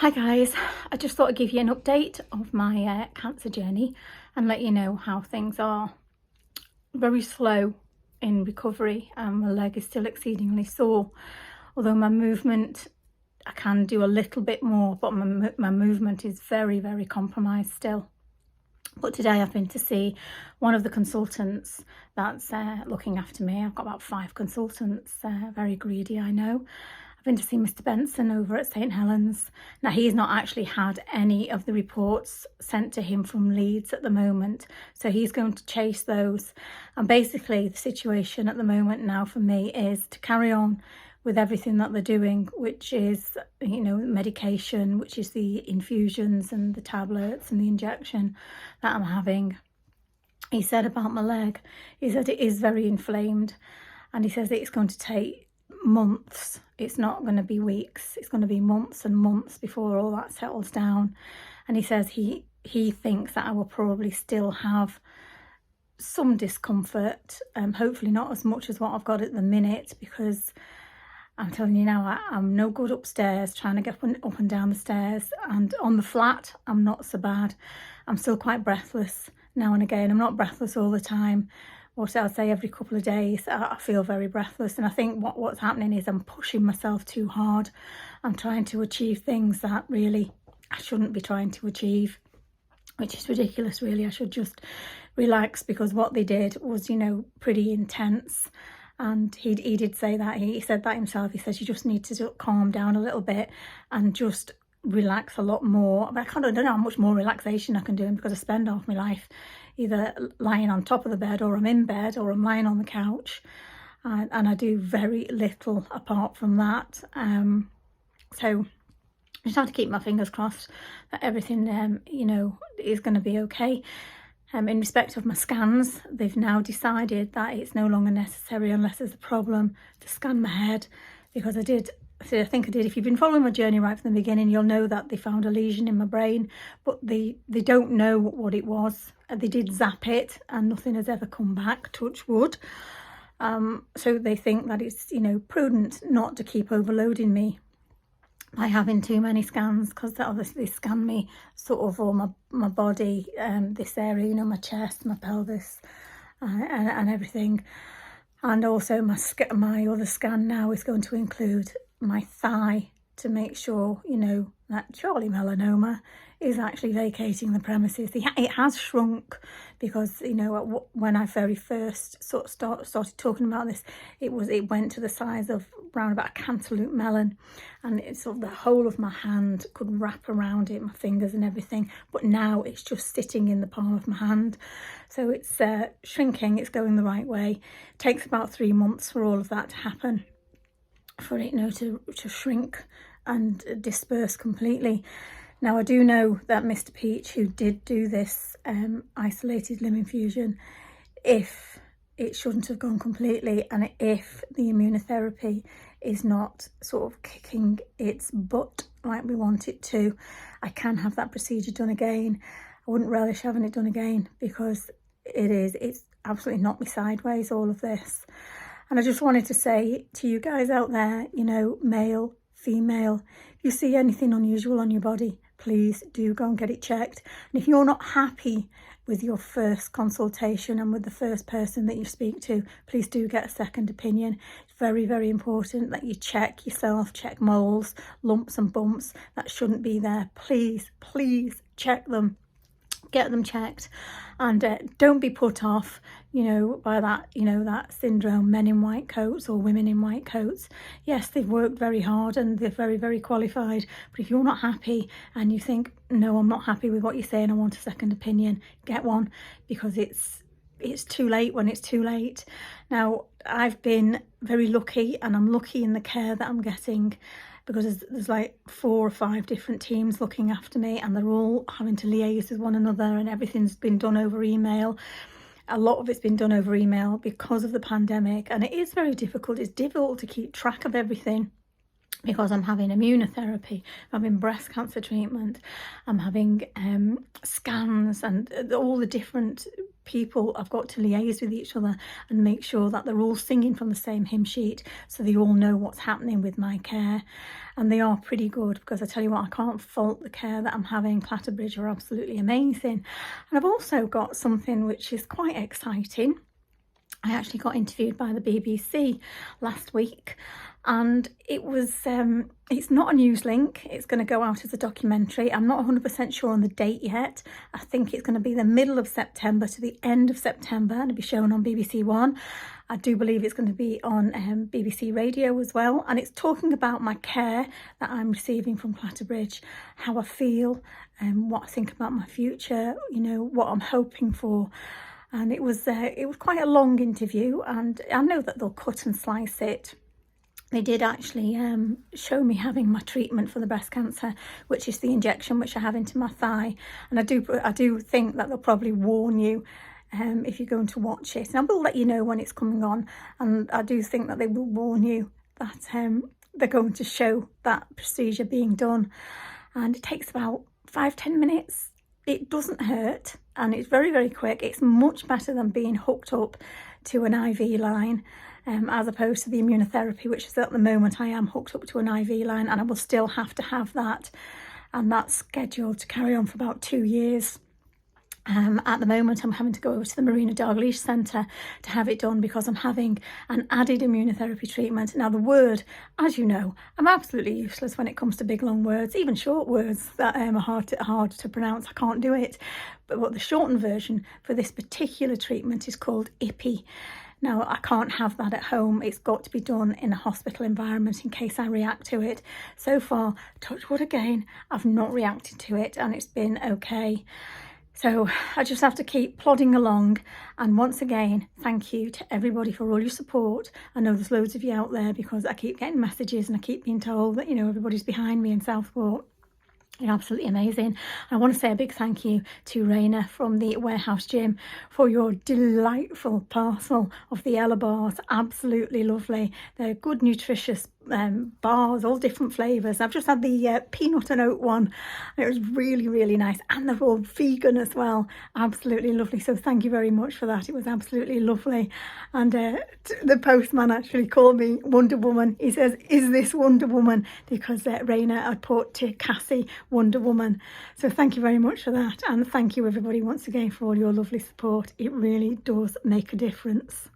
Hi guys, I just thought I'd give you an update of my cancer journey and let you know how things are. Very slow in recovery and my leg is still exceedingly sore. Although my movement, I can do a little bit more, but my movement is very compromised still. But today I've been to see one of the consultants that's looking after me. I've got about 5 consultants, very greedy, I know. I've been to see Mr. Benson over at St Helens. Now, he's not actually had any of the reports sent to him from Leeds at the moment, so he's going to chase those. And basically, the situation at the moment now for me is to carry on with everything that they're doing, which is, medication, which is the infusions and the tablets and the injection that I'm having. He said about my leg, he said it is very inflamed, and he says that it's going to take months. It's not going to be weeks, it's going to be months and months before all that settles down. And he says he thinks that I will probably still have some discomfort, hopefully not as much as what I've got at the minute, because I'm telling you now, I'm no good upstairs trying to get up and down the stairs, and on the flat I'm not so bad. I'm still quite breathless now and again. I'm not breathless all the time, what I'd say every couple of days I feel very breathless, and I think what's happening is I'm pushing myself too hard. I'm trying to achieve things that really I shouldn't be trying to achieve, which is ridiculous really. I should just relax, because what they did was, pretty intense. And he did say that, he said that himself. He says you just need to calm down a little bit and just relax a lot more. But I don't know how much more relaxation I can do, because I spend half my life either lying on top of the bed, or I'm in bed, or I'm lying on the couch, and I do very little apart from that. So I just have to keep my fingers crossed that everything is going to be okay. In respect of my scans, they've now decided that it's no longer necessary, unless there's a problem, to scan my head, because I think I did. If you've been following my journey right from the beginning, you'll know that they found a lesion in my brain, but they don't know what it was. They did zap it and nothing has ever come back, touch wood. So they think that it's, prudent not to keep overloading me by having too many scans, because they obviously scan me sort of all my body, this area, my chest, my pelvis, and everything. And also my other scan now is going to include my thigh, to make sure, that Charlie melanoma is actually vacating the premises. It has shrunk, because, when I very first started talking about this, it went to the size of around about a cantaloupe melon, and it's sort of the whole of my hand could wrap around it, my fingers and everything. But now it's just sitting in the palm of my hand. So it's shrinking, it's going the right way. It takes about 3 months for all of that to happen, for it to shrink and disperse completely. Now, I do know that Mr. Peach, who did do this isolated limb infusion, if it shouldn't have gone completely, and if the immunotherapy is not sort of kicking its butt like we want it to, I can have that procedure done again. I wouldn't relish having it done again, because it's absolutely knocked me sideways, all of this. And I just wanted to say to you guys out there, male, female, if you see anything unusual on your body, please do go and get it checked. And if you're not happy with your first consultation and with the first person that you speak to, please do get a second opinion. It's very important that you check yourself, check moles, lumps and bumps that shouldn't be there. Please check them. Get them checked, and don't be put off, by that, that syndrome, men in white coats or women in white coats. Yes, they've worked very hard and they're very qualified, but if you're not happy and you think, no, I'm not happy with what you're saying, I want a second opinion, get one, because it's too late when it's too late. Now, I've been very lucky, and I'm lucky in the care that I'm getting, because there's like 4 or 5 different teams looking after me, and they're all having to liaise with one another, and everything's been done over email. A lot of it's been done over email because of the pandemic, and it is very difficult. It's difficult to keep track of everything because I'm having immunotherapy, I'm having breast cancer treatment, I'm having scans, and all the different people I've got to liaise with each other and make sure that they're all singing from the same hymn sheet, so they all know what's happening with my care. And they are pretty good, because I tell you what, I can't fault the care that I'm having. Clatterbridge are absolutely amazing. And I've also got something which is quite exciting. I actually got interviewed by the BBC last week, and it was it's not a news link, it's going to go out as a documentary. I'm not 100% sure on the date yet. I think it's going to be the middle of September to the end of September, and it'll be shown on BBC One. I do believe it's going to be on BBC Radio as well, and it's talking about my care that I'm receiving from Clatterbridge, how I feel, and what I think about my future, you know, what I'm hoping for. And it was quite a long interview, and I know that they'll cut and slice it. They did actually show me having my treatment for the breast cancer, which is the injection which I have into my thigh. And I do think that they'll probably warn you if you're going to watch it. And I will let you know when it's coming on. And I do think that they will warn you that they're going to show that procedure being done. And it takes about 5-10 minutes. It doesn't hurt, and it's very, very quick. It's much better than being hooked up to an IV line, as opposed to the immunotherapy, which is at the moment I am hooked up to an IV line, and I will still have to have that, and that's scheduled to carry on for about 2 years. At the moment, I'm having to go over to the Marina Dalglish Centre to have it done, because I'm having an added immunotherapy treatment. Now, the word, as you know, I'm absolutely useless when it comes to big, long words, even short words that are hard to pronounce. I can't do it. But what the shortened version for this particular treatment is called IPI. Now, I can't have that at home. It's got to be done in a hospital environment in case I react to it. So far, touch wood again, I've not reacted to it, and it's been okay. So I just have to keep plodding along. And once again, thank you to everybody for all your support. I know there's loads of you out there, because I keep getting messages and I keep being told that, you know, everybody's behind me in Southport. You're absolutely amazing. I want to say a big thank you to Raina from the Warehouse Gym for your delightful parcel of the Ella bars. Absolutely lovely. They're good, nutritious bars, all different flavours. I've just had the peanut and oat one. It was really, really nice, and they're all vegan as well. Absolutely lovely. So thank you very much for that. It was absolutely lovely. And the postman actually called me Wonder Woman. He says, "Is this Wonder Woman?" Because Raina had put to Cassie Wonder Woman. So thank you very much for that, and thank you everybody once again for all your lovely support. It really does make a difference.